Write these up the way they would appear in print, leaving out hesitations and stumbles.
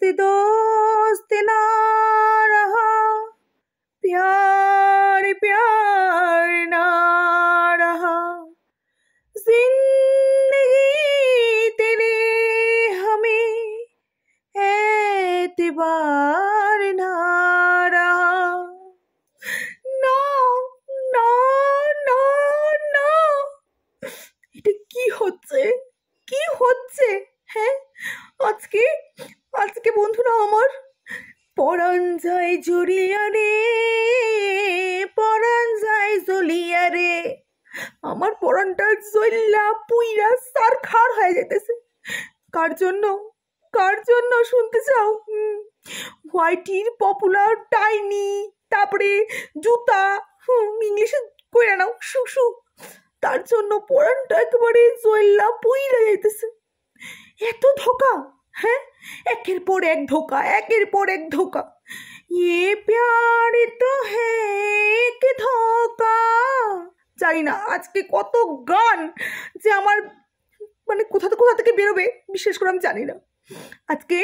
दोस्ती दोस्ती ना रहा, प्यार प्यार ना रहा, जिंदगी तेरे हमें एतबार ना रहा। ना ना না না, এটা কি হচ্ছে, কি হচ্ছে? হ্যাঁ, আজকে আজকে বন্ধুরা আমার পরাণ যায় জড়িয়া রে, পরাণ যায় জ্বলিয়া রে, আমার পরাণটা জ্বললা পুইরা সারখার হয়ে যেতেছে। কার জন্য, কার জন্য শুনতে চাও? হোয়াইটির পপুলার টাইনি, তারপরে জুতা, ইংলিশে কইরা নাও শুশু, তার জন্য পরাণটা একেবারে জ্বললা পুইরা যাইতেছে। এত ধোকা, হ্যাঁ, একের পর এক ধোকা, একের পর এক ধোকা। ये प्यार तो है एक धोखा। জানি না আজকে কত গান যে আমার মানে কোথা থেকে বেরোবে, বিশেষ করে আমি জানি না। আজকে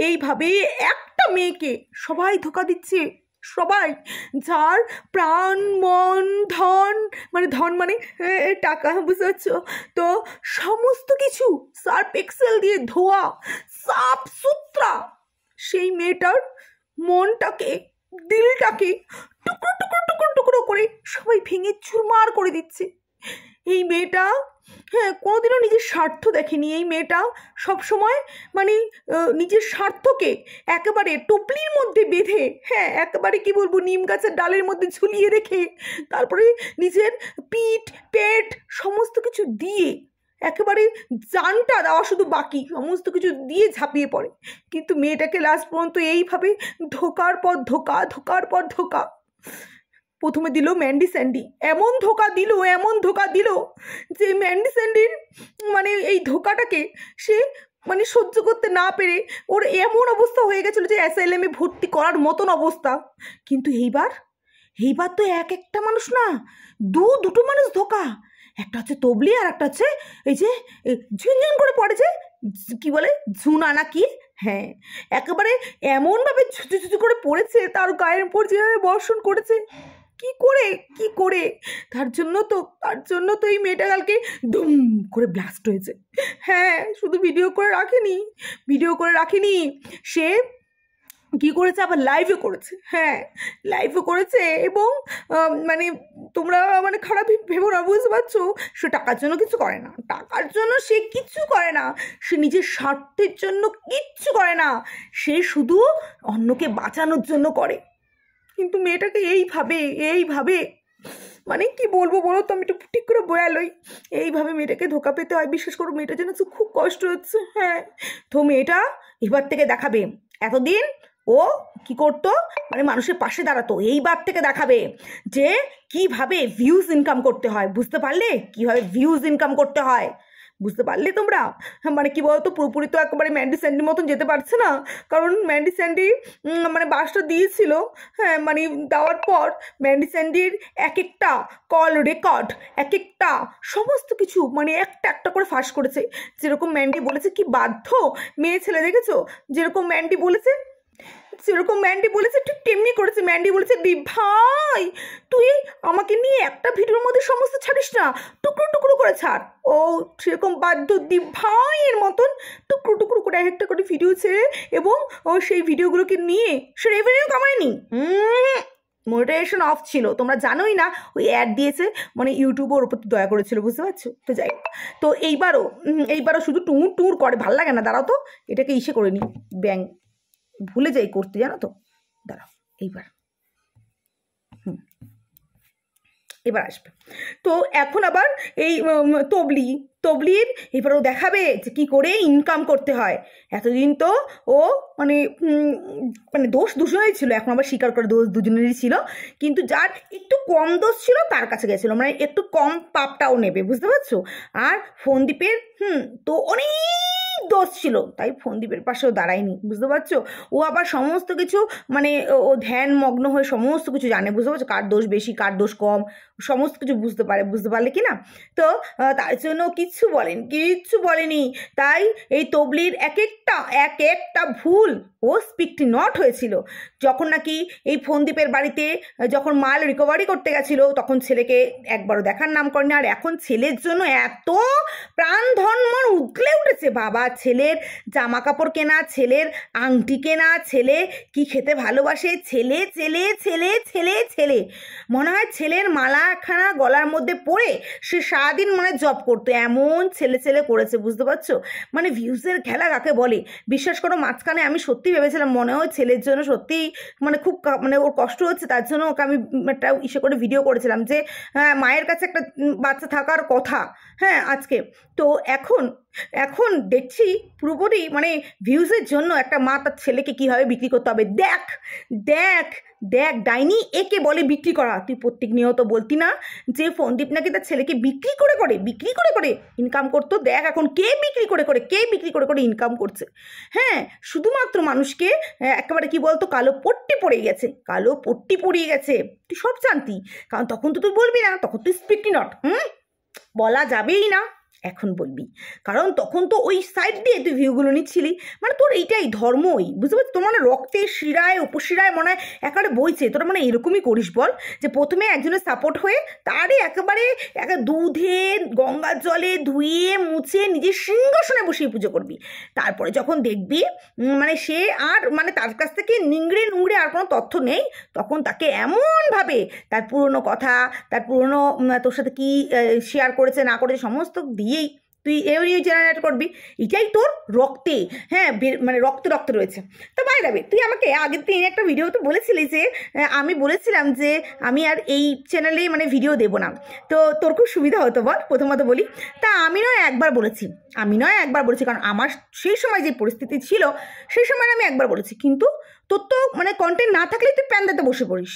এইভাবে একটা মেয়েকে সবাই ধোকা দিচ্ছে, সবাই, যার প্রাণ মন ধন, মানে ধন মানে টাকা, বুঝতে পারছো তো, সমস্ত কিছু সার্ফ এক্সেল দিয়ে ধোয়া সাফ সুতরা, সেই মেয়েটার মনটাকে, দিলটাকে টুকরো টুকরো টুকরো টুকরো করে সবাই ভেঙে চুরমার করে দিচ্ছে। এই মেয়েটা, হ্যাঁ, কোনোদিনও নিজের স্বার্থ দেখেনি। এই মেয়েটা সবসময় মানে নিজের স্বার্থকে একেবারে টুপলির মধ্যে বেঁধে, হ্যাঁ, একেবারে কি বলবো, নিম গাছের ডালের মধ্যে ঝুলিয়ে রেখে তারপরে নিজের পিঠ পেট সমস্ত কিছু দিয়ে একেবারে জানটা দেওয়া শুধু বাকি, সমস্ত কিছু দিয়ে ঝাঁপিয়ে পড়ে। কিন্তু মেয়েটাকে লাস্ট পর্যন্ত এইভাবে ধোকার পর ধোকা, ধোকার পর ধোকা। প্রথমে দিল ম্যান্ডি স্যান্ডি, এমন ধোকা দিল যে ম্যান্ডি স্যান্ডির মানে এই ধোকাটাকে সে মানে সহ্য করতে না পেরে ওর এমন অবস্থা হয়ে গেছিলো যে অ্যাসাইলামে ভর্তি করার মতন অবস্থা। কিন্তু এইবার তো একটা মানুষ না, দুটো মানুষ ধোকা। একটা হচ্ছে তবলি, আর একটা হচ্ছে এই যে ঝুনঝুন করে পড়েছে, কি বলে ঝুনা না কি, হ্যাঁ, একেবারে এমনভাবে ছুচু করে পড়েছে, তার গায়ের উপর যেভাবে বর্ষণ করেছে, কি করে তার জন্য তো এই মেয়েটা কালকে দুম করে ব্লাস্ট হয়েছে। হ্যাঁ, শুধু ভিডিও করে রাখেনি, সে কি করেছে, আবার লাইভও করেছে। হ্যাঁ, লাইভও করেছে, এবং মানে তোমরা মানে খারাপ ভেবো না, বুঝতে পারছো, সে টাকার জন্য কিছু করে না, টাকার জন্য সে কিচ্ছু করে না, সে নিজের স্বার্থের জন্য কিচ্ছু করে না, সে শুধু অন্যকে বাঁচানোর জন্য করে। কিন্তু মেয়েটাকে এইভাবে মানে কি বলবো বলো তো, আমি একটু ঠিক করে বয়ালই, এইভাবে মেয়েটাকে ধোকা পেতে হয়। বিশেষ করে মেয়েটার জন্য খুব কষ্ট হচ্ছে। হ্যাঁ, তো মেয়েটা এবার থেকে দেখাবে, এতদিন ও কি করতো, মানে মানুষের পাশে দাঁড়াতো, এইবার থেকে দেখাবে যে কিভাবে ভিউজ ইনকাম করতে হয়। বুঝতে পারলে কিভাবে ভিউজ ইনকাম করতে হয়? বুঝতে পারলে তোমরা? মানে কি বলতো, পুরোপুরি তো একেবারে ম্যান্ডি স্যান্ডির মতন যেতে পারছে না, কারণ ম্যান্ডি স্যান্ডি মানে বাসটা দিয়েছিল, হ্যাঁ, মানে দেওয়ার পর ম্যান্ডি স্যান্ডির এক একটা কল রেকর্ড, এক একটা সমস্ত কিছু মানে একটা করে ফাঁস করেছে। যেরকম ম্যান্ডি বলেছে, কি বাধ্য মেয়ে ছেলে, দেখেছো, যেরকম ম্যান্ডি বলেছে ঠিক তেমনি করেছে। ম্যান্ডি বলেছে, দি ভাই তুই আমাকে নিয়ে একটা ভিডিওর মধ্যে সমস্ত ছাড়িস না, টুকরো টুকরো করে ছাড়। ও সেরকম বাধ্য দি ভাইয়ের মতন টুকরো টুকরো করে একটা করে ভিডিও ছেড়ে, এবং ও সেই ভিডিওগুলোকে নিয়ে সে রেভিনিউ কামায়নি, মোনেটাইজেশন অফ ছিল, তোমরা জানোই না, ওই অ্যাড দিয়েছে, মানে ইউটিউব ওর উপর দয়া করেছিল, বুঝতে পারছো তো। যাই হোক, তো এইবারও শুধু টুর করে, ভাল লাগে না। দাঁড়াও তো, এটাকে ইসে করে নি, ব্যাং ভুলে যাই করতে, জানো তো, দাঁড়াও, এবার আসবে। তো এখন আবার এই তবলির এবারও দেখাবে যে কী করে ইনকাম করতে হয়। এতদিন তো ও মানে দোষ দুজনেরই ছিল, এখন আবার স্বীকার করে দোষ দুজনেরই ছিল, কিন্তু যার একটু কম দোষ ছিল তার কাছে গেছিলো, মানে একটু কম পাপটাও নেবে, বুঝতে পারছো। আর ফোনদীপের তো অনেক দোষ ছিল, তাই ফোনদীপের পাশেও দাঁড়ায়নি, বুঝতে পারছো। ও আবার সমস্ত কিছু মানে ও ধ্যান মগ্ন হয়ে সমস্ত কিছু জানে, বুঝতে পারছো, কার দোষ বেশি কার দোষ কম, সমস্ত কিছু বুঝতে পারলে কি না। তো তার জন্য কি কিচ্ছু বলেনি। তাই এই তবলির এক একটা ভুল ও স্পিকটি নট হয়েছিল। যখন নাকি এই ফোনদীপের বাড়িতে যখন মাল রিকভারি করতে গেছিল তখন ছেলেকে একবারও দেখার নাম করেনি। আর এখন ছেলের জন্য এত প্রাণ ধনমন উতলে উঠেছে বাবা। ছেলের জামা কাপড় কেনা, ছেলের আংটি কেনা, ছেলে কি খেতে ভালোবাসে, ছেলে ছেলে ছেলে ছেলে ছেলে মনে হয় ছেলের মালা একখানা গলার মধ্যে পরে সে সারাদিন মনে জব করতো, এমন ছেলে ছেলে করেছে, বুঝতে পারছো? মানে ভিউজের খেলা কাকে বলে। বিশ্বাস করো মাঝখানে আমি সত্যি ভেবেছিলাম মনে হয় ছেলের জন্য সত্যি মানে খুব মানে ওর কষ্ট হচ্ছে, তার জন্য ওকে আমি একটা ইসে করে ভিডিও করেছিলাম যে মায়ের কাছে একটা বাচ্চা থাকার কথা, হ্যাঁ আজকে। তো এখন দেখছি পুরোপুরি মানে ভিউজের জন্য একটা মা তার ছেলেকে কীভাবে বিক্রি করতে হবে। দেখ দেখ দেখ ডাইনি, একে বলে বিক্রি করা। তুই প্রত্যেক নিয়ত বলতি না যে ফোনদীপ নাকি তার ছেলেকে বিক্রি করে ইনকাম করতো। দেখ এখন কে বিক্রি করে ইনকাম করছে। হ্যাঁ, শুধুমাত্র মানুষকে একেবারে কি বলতো কালো পট্টি পড়িয়ে গেছে। তুই সব জানতি, কারণ তখন তো তুই বলবি না, তখন তুই স্পিক নট বলা যাবেই না। এখন বলবি, কারণ তখন তো ওই সাইড দিয়ে তুই ভিউগুলো নিচ্ছিলি। মানে তোর এইটাই ধর্মই, বুঝতে পারছিস? তোর মানে রক্তে শিরায় উপশিরায় মনে হয় একেবারে বইছে। তোরা মানে এরকমই করিস বল, যে প্রথমে একজনের সাপোর্ট হয়ে তারই একেবারে দুধে গঙ্গার জলে ধুয়ে মুছে নিজের সিংহাসনে বসিয়ে পুজো করবি। তারপরে যখন দেখবি মানে সে আর মানে তার কাছ থেকে নিংড়ে আর কোনো তথ্য নেই, তখন তাকে এমনভাবে তার পুরনো কথা, তার পুরনো তোর সাথে কি শেয়ার করেছে না করেছে সমস্ত দিয়েই তুই এরিও জেনারেট করবি। এটাই তোর রক্তে, হ্যাঁ মানে রক্তে রয়েছে। তো বাই যাবে, তুই আমাকে আগের দিন একটা ভিডিওতে বলেছিলি যে আমি বলেছিলাম যে আমি আর এই চ্যানেলে মানে ভিডিও দেবো না, তো তোর খুব সুবিধা হতো বল। প্রথমত বলি, তা আমি নয় একবার বলেছি, কারণ আমার সেই সময় যে পরিস্থিতি ছিল সেই সময় আমি একবার বলেছি। কিন্তু তোর তো মানে কন্টেন্ট না থাকলে তুই প্যান্দাতে বসে পড়িস,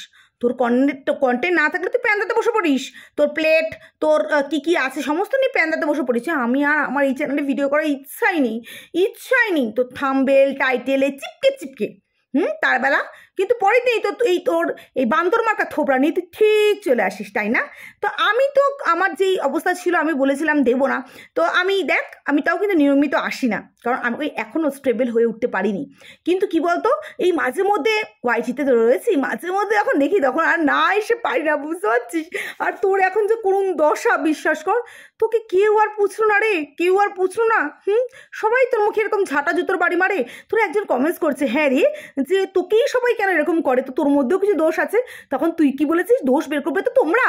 কন্টেন্ট না থাকলে তুই প্যান্দাতে বসে পড়িস, তোর প্লেট তোর কি আছে সমস্ত নিয়ে প্যান্দাতে বসে পড়িস। আমি আর আমার এই চ্যানেলে ভিডিও করার ইচ্ছাই নেই। তোর থাম্বনেল টাইটেলে চিপকে তার বেলা, কিন্তু পরের দিনই তো এই তোর এই বান্দর মার্কা থোবড়া নিয়ে তুই ঠিক চলে আসিস, তাই না? তো আমি তো আমার যেই অবস্থা ছিল আমি বলেছিলাম দেবো না। তো আমি তাও কিন্তু নিয়মিত আসি না, কারণ আমি এখনও স্টেবল হয়ে উঠতে পারিনি। কিন্তু কি বলতো, এই মাঝে মধ্যে ওয়াইটিতে তো রয়েছি, মাঝে মধ্যে এখন দেখি তখন আর না এসে পারি না, বুঝতে পারছিস? আর তোর এখন যে করুণ দশা, বিশ্বাস কর, তোকে কেউ আর পুছলো না। সবাই তোর মুখে এরকম ঝাঁটা জুতোর বাড়ি মারে। তোর একজন কমেন্টস করছে, হ্যাঁ রে, যে তোকেই সবাই কেন এরকম করে, তো তোর মধ্যেও কিছু দোষ আছে। তখন তুই কি বলেছিস, দোষ বের করবে তো তোমরা।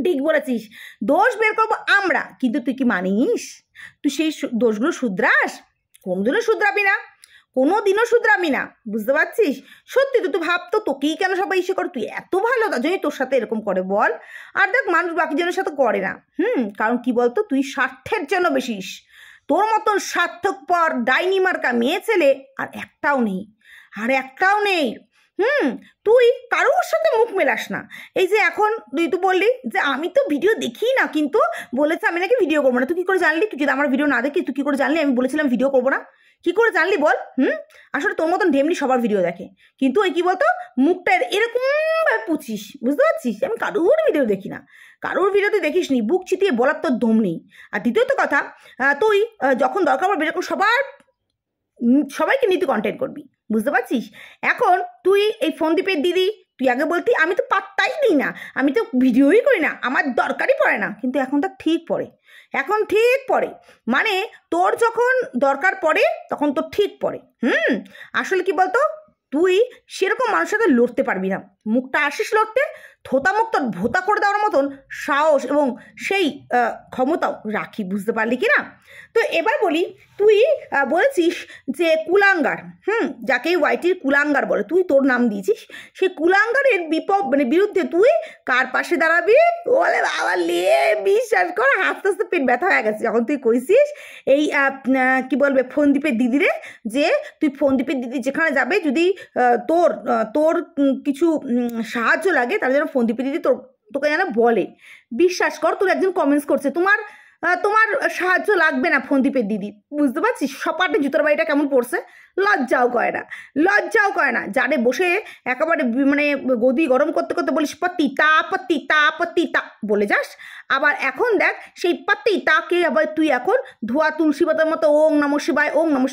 ঠিক বলেছিস, দোষ বের করবো আমরা, কিন্তু তুই কি মানিস? তুই সেই দোষগুলো শুধরাস? কোনোদিনও শুধরাবি না, বুঝতে পারছিস? সত্যি তুই ভাবতো তোকেই কেন সবাই ইসে করে, তুই এত ভালো তার জন্যই তোর সাথে এরকম করে বল। আর দেখ, মানুষ বাকি জনের সাথে করে না, কারণ কি বলতো, তুই স্বার্থের জন্য বেশিস। তোর মতন স্বার্থপর ডাইনি মার্কা মেয়ে ছেলে আর একটাও নেই। তুই কারোর সাথে মুখ মেলাস না। এই যে এখন তুই বললি যে আমি তো ভিডিও দেখি না, কিন্তু বলেছে আমি নাকি ভিডিও করবো না। তুই কি করে জানলি? তুই যদি আমার ভিডিও না দেখি তুই কি করে জানলি আমি বলেছিলাম ভিডিও করবো না? কি করে জানলি বল? আসলে তোর মতন ঢেমনি সবার ভিডিও দেখে, কিন্তু ওই কি বলতো মুখটা এরকম ভাবে পুছিস, বুঝতে পারছিস? আমি কারোর ভিডিও দেখি না, কারোর ভিডিও তুই দেখিস নি, বুক চিতিয়ে বলার তোর দম নেই। আর দ্বিতীয়ত কথা, তুই যখন দরকার পড়বে এরকম সবাইকে নিতে কন্টেন্ট করবি, বুঝতে পারছিস? এখন তুই এই ফোনদীপের দিদি, তুই আগে বলতি আমি তো পাত্তাই দিই না, আমি তো ভিডিওই করি না, আমার দরকারই পড়ে না, কিন্তু এখন ঠিক পড়ে। মানে তোর যখন দরকার পড়ে তখন তোর ঠিক পড়ে। আসলে কি বলতো, তুই সেরকম মানুষের সাথে লড়তে পারবি না। মুখটা আসিস লড়তে, থোতা মুখ তোর ভোতা করে দেওয়ার মতন সাহস এবং সেই ক্ষমতাও রাখি, বুঝতে পারলি কি না? তো এবার বলি, তুই বলেছিস যে কুলাঙ্গার, যাকে ওয়াইটির কুলাঙ্গার বলে, তুই তোর নাম দিয়েছিস, সেই কুলাঙ্গারের বিরুদ্ধে তুই কার পাশে দাঁড়াবি? বলে বাবা লে, বিশ্বাস কর হাসতে পেট ব্যথা হয়ে গেছে যখন তুই কইছিস এই কি বলবে ফোনদীপের দিদিরে, যে তুই ফোনদীপের দিদি যেখানে যাবে, যদি তোর কিছু সাহায্য লাগে তাহলে যেন ফোনদীপের দিদি তোকে যেন বলে। বিশ্বাস কর, তোর একজন কমেন্টস করছে, তোমার তোমার সাহায্য লাগবে না ফন্দীপের দিদি, বুঝতে পারছিস? সপাটে জুতোর বাড়িটা কেমন পড়ছে, লজ্জাও করে না, লজ্জাও করে না। যারে বসে একেবারে মানে গদি গরম করতে করতে বলিস পতি তা বলে যাস, আবার এখন দেখ সেই পতি তাকে আবার তুই এখন ধোয়া তুলসী পাতার মতো ওং নমঃ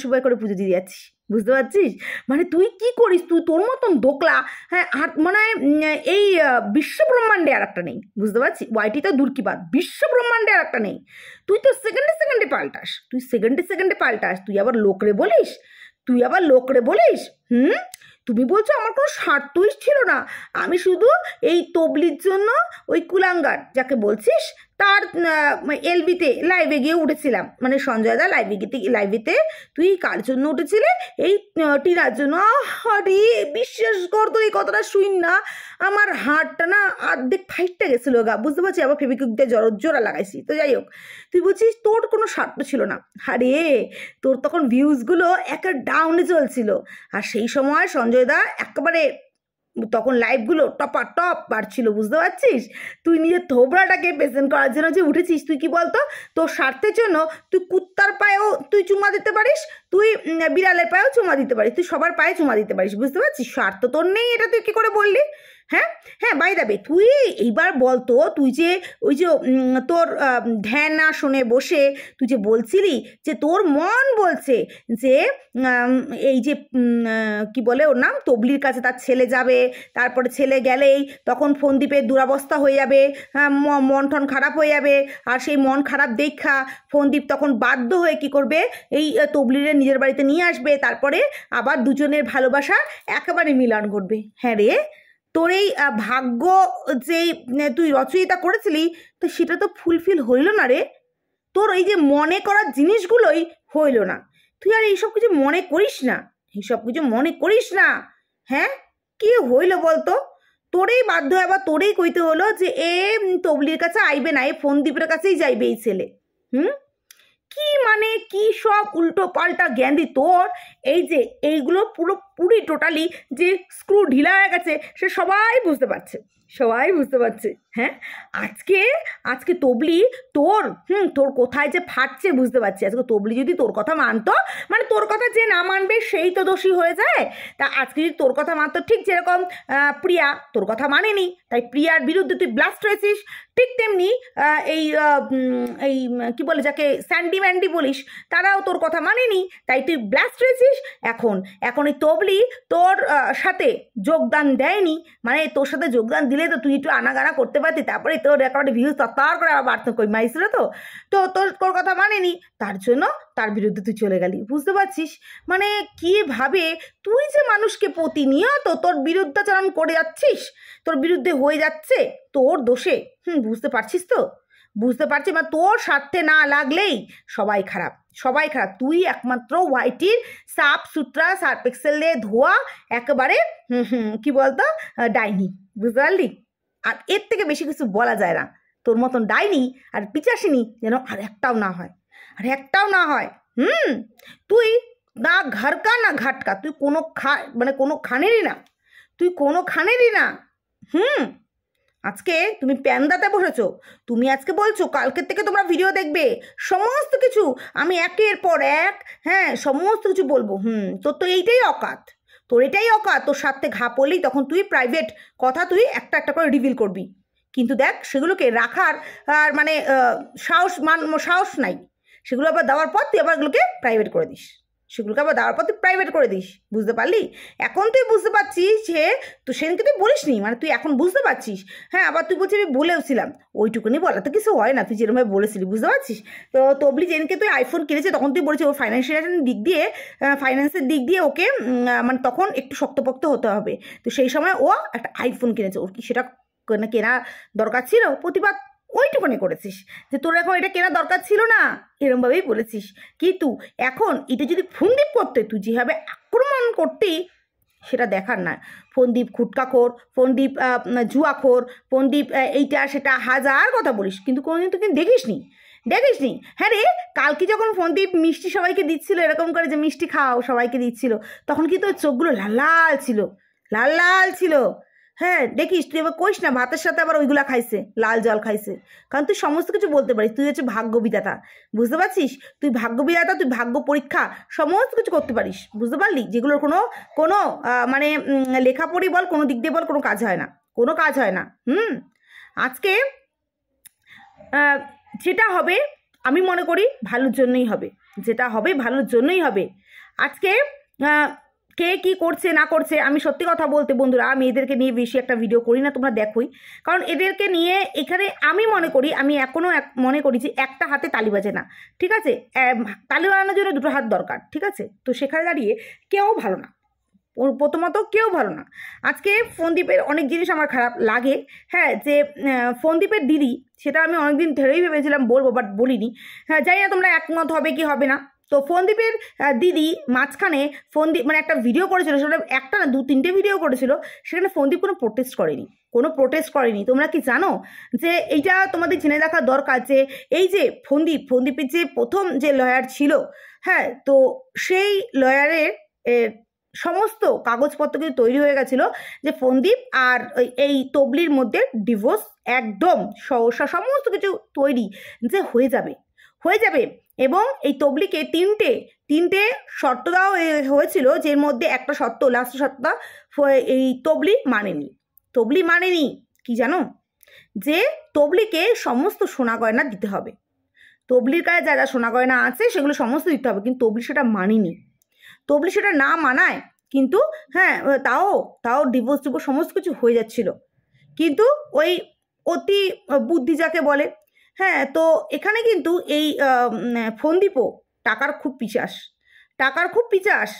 শিবায় করে পুজো দিয়ে যাচ্ছিস, বুঝতে পারছিস? মানে তুই কি করিস, তুই তোর মতন দোকলা, হ্যাঁ, আর মানে এই বিশ্ব ব্রহ্মাণ্ডে আর একটা নেই, বুঝতে পারছিস? ওয়াইটি তো দূর কি বাদ, বিশ্ব ব্রহ্মাণ্ডে আর একটা নেই। তুই তো সেকেন্ডে পাল্টাস, সেকেন্ডে পাল্টাস, তুই আবার লোকরে বলিস, তুমি বলছো আমার কোনো স্বার্থই ছিল না, আমি শুধু এই তবলির জন্য ওই কুলাঙ্গার যাকে বলছিস তার এলবিতে লাইভে গিয়ে উঠেছিলাম, মানে সঞ্জয় দা লাইভেতে তুই কার জন্য উঠেছিলে? এই টিনার জন্য। আরে বিশ্বাস কর, তো এই কথাটা শুন না আমার হাড়টা না অর্ধেক ফাইটটা গেছিলো গা, বুঝতে পারছি? আবার ফেবিকুইক দিয়ে জোড়া লাগাইছি। তো যাই হোক, তুই বলছিস তোর কোনো স্বার্থ ছিল না। আরে তোর তখন ভিউজগুলো একটা ডাউনে চলছিল, আর সেই সময় সঞ্জয় দা একেবারে তখন লাইভগুলো টপ বাড়ছিল, বুঝতে পারছিস? তুই নিজের থোবড়াটাকে প্রেজেন্ট করার জন্য যে উঠেছিস, তুই কি বলতো, তোর স্বার্থের জন্য তুই কুত্তার পায়েও তুই চুমা দিতে পারিস, তুই বিড়ালের পায়েও চুমা দিতে পারিস, তুই সবার পায়ে চুমা দিতে পারিস, বুঝতে পারছিস? স্বার্থ তোর নেই, এটা তুই কি করে বললি? হ্যাঁ, বাই দাবে তুই এইবার বলতো, তুই যে ওই যে তোর ধ্যান আসনে বসে তুই যে বলছিলি যে তোর মন বলছে যে এই যে কি বলে ওর নাম, তবলির কাছে তার ছেলে যাবে, তারপরে ছেলে গেলেই তখন ফন্দীপের দুরাবস্থা হয়ে যাবে, মন টন খারাপ হয়ে যাবে, আর সেই মন খারাপ দেখা ফন্দীপ তখন বাধ্য হয়ে কি করবে, এই তবলিরে নিজের বাড়িতে নিয়ে আসবে, তারপরে আবার দুজনের ভালোবাসা একেবারে মিলন ঘটবে। হ্যাঁ রে, তোর এই ভাগ্য যেই তুই রচয়িতা করেছিলি, তো সেটা তো ফুলফিল হইল না রে। তোর এই যে মনে করার জিনিসগুলোই হইল না। তুই আর এইসব কিছু মনে করিস না, হ্যাঁ? কি হইল বলতো? তোরেই বাধ্য আবার তোরেই কইতে হলো যে তবলির কাছে আইবে না, ফন্দীপের কাছেই যাইবে এই ছেলে। কি মানে কি সব উল্টো পাল্টা জ্ঞানী তোর, এই যে এইগুলো পুরোপুরি টোটালি যে স্ক্রু ঢিলা হয়ে গেছে সে সবাই বুঝতে পারছে। হ্যাঁ, আজকে তবলি তোর কোথায় যে ফাটছে বুঝতে পারছি। আজকে তবলি যদি তোর কথা মানতো, মানে তোর কথা যে না মানবে সেই তো দোষী হয়ে যায়। তা আজকে যদি তোর কথা মানতো, ঠিক যেরকম প্রিয়া তোর কথা মানেনি, তাই প্রিয়ার বিরুদ্ধে তুই ব্লাস্ট হয়েছিস, ঠিক তেমনি এই কি বলে যাকে স্যান্ডি ম্যান্ডি বলিস, তারাও তোর কথা মানেনি, তাই তুই ব্লাস্ট হয়েছিস। এখন এই তবলি তোর সাথে যোগদান দেয়নি, মানে তোর সাথে যোগদান দিলে তো তুই একটু আনাগানা করতে পারতি, তারপরে তোর একেবারে ভিউজ তত্তর করে আবার বাড়তে কই মাইছিল, তো তোর কথা মানেনি, তার জন্য তার বিরুদ্ধে তুই চলে গেলি, বুঝতে পারছিস? মানে কীভাবে তুই যে মানুষকে প্রতিনিয়ত তোর বিরুদ্ধাচরণ করে যাচ্ছিস, তোর বিরুদ্ধে হয়ে যাচ্ছে তোর দোষে, বুঝতে পারছিস তো? বুঝতে পারছি, মানে তোর স্বার্থে না লাগলেই সবাই খারাপ। তুই একমাত্র ওয়াইটির সাফ সুতরা সার্ফ এক্সেল দিয়ে ধোয়া একেবারে কি বলতো ডাইনি, বুঝতে পারলি? আর এর থেকে বেশি কিছু বলা যায় না। তোর মতন ডাইনি আর পিচাসিনি যেন আর একটাও না হয়। তুই না ঘরকা না ঘাটকা, তুই কোনো খানেরই না। আজকে তুমি প্যান্দাতে বসেছো, তুমি আজকে বলছো কালকের থেকে তোমরা ভিডিও দেখবে, সমস্ত কিছু আমি একের পর এক সমস্ত কিছু বলবো। তোর তো এইটাই অকাত, তোর সাথে ঘা পড়লেই তখন তুই প্রাইভেট কথা তুই একটা করে রিভিল করবি, কিন্তু দেখ সেগুলোকে রাখার আর মানে সাহস নাই। সেগুলো আবার দেওয়ার পর তুই আবার এগুলোকে প্রাইভেট করে দিস, বুঝতে পারলি? এখন তুই বুঝতে পারছিস যে তো সেদিনকে তুই বলিসনি, মানে তুই এখন বুঝতে পারছিস। হ্যাঁ, আবার তুই বলছিস আমি বলেওছিলাম, ওইটুকুনি বলা তো কিছু হয় না, তুই যেরকমভাবে বলেছিলি, বুঝতে পারছিস? তো তবলি যেদিনকে তুই আইফোন কিনেছে তখন তুই বলেছিস ওর ফাইন্যান্সের দিক দিয়ে ওকে মানে তখন একটু শক্তপোক্ত হতে হবে। তো সেই সময় ও একটা আইফোন কিনেছে, ওর কি সেটা কেনা দরকার ছিল? প্রতিবাদ ওইটুকুনি করেছিস যে তোর এখন এটা কেনা দরকার ছিল না, এরমভাবেই বলেছিস। কিন্তু এখন এটা যদি ফন্দীপ করতে, তুই যেভাবে আক্রমণ করতি সেটা দেখার না। ফন্দীপ খুটকাখোর, ফন্দীপ জুয়াখোর, ফন্দীপ এইটা সেটা হাজার কথা বলিস, কিন্তু কোনোদিন তুই কিন্তু দেখিসনি। হ্যাঁ রে, কালকে যখন ফন্দীপ মিষ্টি সবাইকে দিচ্ছিল, এরকম করে যে মিষ্টি খাও সবাইকে দিচ্ছিল, তখন কিন্তু ওর চোখগুলো লাল ছিল। হ্যাঁ দেখিস, তুই এবার কইস না ভাতের সাথে আবার ওইগুলা খাইছে, লাল জল খাইছে, কারণ তুই সমস্ত কিছু বলতে পারিস, তুই হচ্ছে ভাগ্য বিধাতা, বুঝতে পারছিস? তুই ভাগ্য বিধাতা, তুই ভাগ্য পরীক্ষা সমস্ত কিছু করতে পারিস, বুঝতে পারলি? যেগুলোর কোনো কোনো মানে লেখাপড়ি বল, কোনো দিক দিয়ে বল, কোনো কাজ হয় না, কোনো কাজ হয় না। আজকে যেটা হবে আমি মনে করি ভালোর জন্যই হবে, যেটা হবে ভালোর জন্যই হবে। আজকে কে কি করছে না করছে, আমি সত্যি কথা বলতে বন্ধুরা, আমি এদেরকে নিয়ে বেশি একটা ভিডিও করি না, তোমরা দেখোই, কারণ এদেরকে নিয়ে এখানে আমি মনে করি, আমি এখনও মনে করি যে একটা হাতে তালি বাজে না, ঠিক আছে? তালি বাজানোর জন্য দুটো হাত দরকার, ঠিক আছে? তো সেখানে দাঁড়িয়ে কেউ ভালো না, প্রথমত কেউ ভালো না। আজকে ফোনদীপের অনেক জিনিস আমার খারাপ লাগে, হ্যাঁ, যে ফোনদীপের দিদি, সেটা আমি অনেকদিন ধরেই ভেবেছিলাম বলবো, বাট বলিনি। হ্যাঁ, জানি না তোমরা একমত হবে কি হবে না। তো ফোনদীপের দিদি মাঝখানে ফোনদীপ মানে একটা ভিডিও করেছিল, সেটা একটা না 2-3টে ভিডিও করেছিল, সেখানে ফোনদীপ কোনো প্রোটেস্ট করেনি, কোনো প্রোটেস্ট করেনি। তোমরা কি জানো যে এইটা তোমাদের জেনে রাখা দরকার, যে এই যে ফোনদীপের যে প্রথম যে লয়ার ছিল, হ্যাঁ, তো সেই লয়ারের সমস্ত কাগজপত্র কিন্তু তৈরি হয়ে গেছিল যে ফোনদীপ আর এই তবলির মধ্যে ডিভোর্স একদম সমস্ত কিছু তৈরি যে হয়ে যাবে। এবং এই তবলিকে তিনটে শর্ত দেওয়া হয়েছিল, যের মধ্যে একটা শর্ত, লাস্ট শর্তটা এই তবলি মানেনি কি জানো? যে তবলিকে সমস্ত সোনা গয়না দিতে হবে, তবলির কাছে যা যা সোনা গয়না আছে সেগুলো সমস্ত দিতে হবে, কিন্তু তবলি সেটা মানেনি। তবলি সেটা না মানায় কিন্তু হ্যাঁ, তাও ডিভোর্স সমস্ত কিছু হয়ে যাচ্ছিল, কিন্তু ওই অতি বুদ্ধি যাকে বলে, হ্যাঁ। তো এখানে কিন্তু এই ফোনদীপও টাকার খুব পিচাস,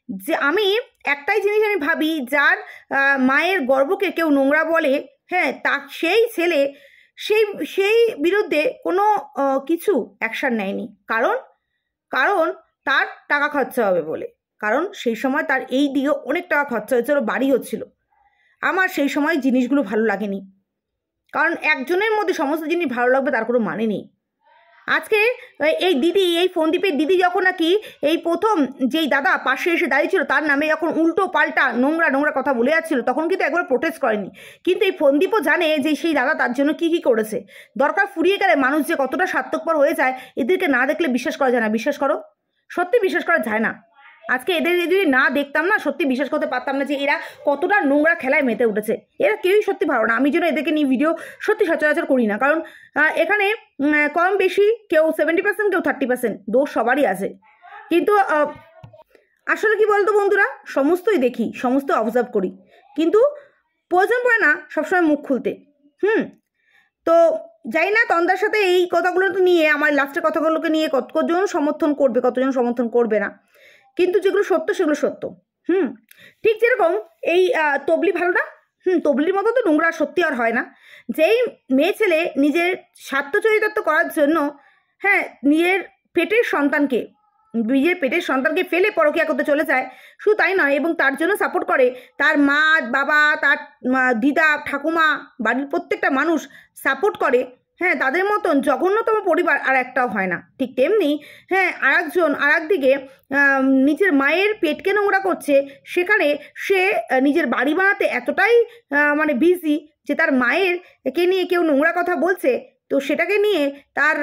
যে আমি একটাই জিনিস আমি ভাবি, যার মায়ের গর্ভকে কেউ নোংরা বলে, হ্যাঁ, সেই ছেলে সেই বিরুদ্ধে কোনো কিছু অ্যাকশন নেয়নি, কারণ তার টাকা খরচা হবে বলে, কারণ সেই সময় তার এই দিকে অনেক টাকা খরচা হয়েছিল, বাড়ি হচ্ছিল। আমার সেই সময় জিনিসগুলো ভালো লাগেনি, কারণ একজনের মধ্যে সমস্ত জিনিস ভালো লাগবে তার কোনো মানে নেই। আজকে এই ফোনদীপের দিদি যখন নাকি এই প্রথম যেই দাদা পাশে এসে দাঁড়িয়েছিল তার নামে যখন উল্টো পাল্টা নোংরা কথা বলে যাচ্ছিল, তখন কিন্তু একবার প্রোটেস্ট করেনি। কিন্তু এই ফোনদীপও জানে যে সেই দাদা তার জন্য কি করেছে। দরকার ফুরিয়ে গেলে মানুষ যে কতটা স্বার্থপর হয়ে যায়, এদেরকে না দেখলে বিশ্বাস করা যায় না। বিশ্বাস করো, সত্যি বিশ্বাস করা যায় না। আজকে এদের যদি না দেখতাম না, সত্যি বিশ্বাস করতে পারতাম না যে এরা কতটা নোংরা খেলায় মেতে উঠেছে। এরা কেউই সত্যি ভালো না। আমি যেন এদেরকে নিয়ে ভিডিও সত্যি সচরাচর করি না, কারণ এখানে কম বেশি কেউ 70%, কেউ 30% দোষ সবারই আছে। কিন্তু আসলে কি বলতো বন্ধুরা, সমস্তই দেখি, সমস্ত অবজার্ভ করি, কিন্তু প্রয়োজন পড়ে না সবসময় মুখ খুলতে। তো যাই না, তন্দার সাথে এই কথাগুলো নিয়ে, আমার লাস্টের কথাগুলোকে নিয়ে কতজন সমর্থন করবে, কতজন সমর্থন করবে না, কিন্তু যেগুলো সত্য সেগুলো সত্য। ঠিক যেরকম এই তবলি ভালো না, তবলির মতো তো নোংরা সত্যি আর হয় না। যেই মেয়ে ছেলে নিজের স্বার্থ চরিতার্থ করার জন্য, হ্যাঁ, নিজের পেটের সন্তানকে ফেলে পরকীয়া করতে চলে যায়, শুধু তাই নয়, এবং তার জন্য সাপোর্ট করে তার মা বাবা, তার দিদা ঠাকুমা, বাড়ির প্রত্যেকটা মানুষ সাপোর্ট করে, হ্যাঁ, তাদের মতন জঘন্যতম পরিবার আর একটাও হয় না। ঠিক তেমনি হ্যাঁ, আরেকদিকে নিজের মায়ের পেটকে নোংরা করছে, সেখানে সে নিজের বাড়ি বানাতে এতটাই মানে বিজি যে তার মায়ের কে নিয়ে কেউ নোংরা কথা বলছে, তো সেটাকে নিয়ে তার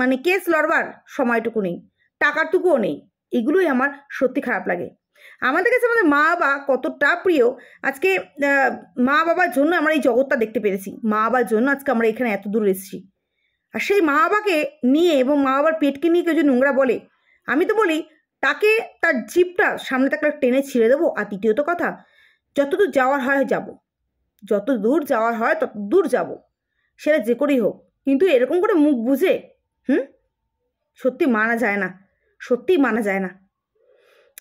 মানে কেস লড়বার সময়টুকু নেই, টাকারটুকুও নেই। এগুলোই আমার সত্যি খারাপ লাগে। আমাদের কাছে আমাদের মা বাবা কতটা প্রিয়। আজকে মা বাবার জন্য আমরা এই জগৎটা দেখতে পেরেছি, মা বাবার জন্য আজকে আমরা এখানে এত দূর এসেছি। আর সেই মা বাবাকে নিয়ে এবং মা বাবার পেটকে নিয়ে কেউ যদি নোংরা বলে, আমি তো বলি তাকে তার জিভটা সামনে তাকে টেনে ছিঁড়ে দেবো। আর দ্বিতীয়ত কথা, যতদূর যাওয়ার হয় যাব, যত দূর যাওয়ার হয় তত দূর যাব, সেটা যে করেই হোক। কিন্তু এরকম করে মুখ বুঝে সত্যি মানা যায় না, সত্যিই মানা যায় না।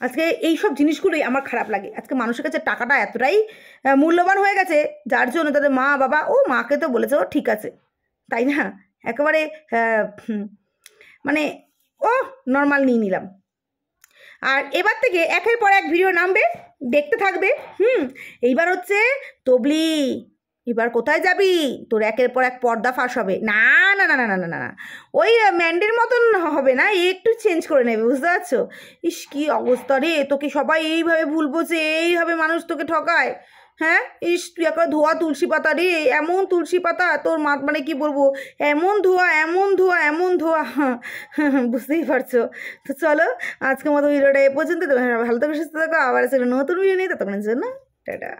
আজকে এই সব জিনিসগুলোই আমার খারাপ লাগে। আজকে মানুষের কাছে টাকাটা এতটাই মূল্যবান হয়ে গেছে, যার জন্য তাদের মা বাবা, ও মাকে তো বলেছে ও ঠিক আছে, তাই না, একেবারে মানে নর্মাল নিয়ে নিলাম। আর এবার থেকে একের পর এক ভিডিও নামবে, দেখতে থাকবে। এইবার হচ্ছে তবলি, এবার কোথায় যাবি, তোর একের পর এক পর্দা ফাঁস হবে। না না না না না না না, ওই ম্যান্ডির মতন হবে না, একটু চেঞ্জ করে নেবে, বুঝতে পারছো? ইস কি অবস্থা রে, তোকে সবাই এইভাবে ভুল বোঝে, এইভাবে মানুষ তোকে ঠকায়। হ্যাঁ ইস তুই একটা ধোয়া তুলসী পাতা রে, এমন তুলসী পাতা তোর মানে কি বলবো, এমন ধোয়া এমন ধোয়া এমন ধোয়া, বুঝতেই পারছো। তো চলো আজকের মতো ভিডিওটা এ পর্যন্ত, তোমার ভালো থাকো সুস্থ থাকো, আবার আসলে নতুন ভিডিও নিয়ে ততক্ষণের জন্য টাটা।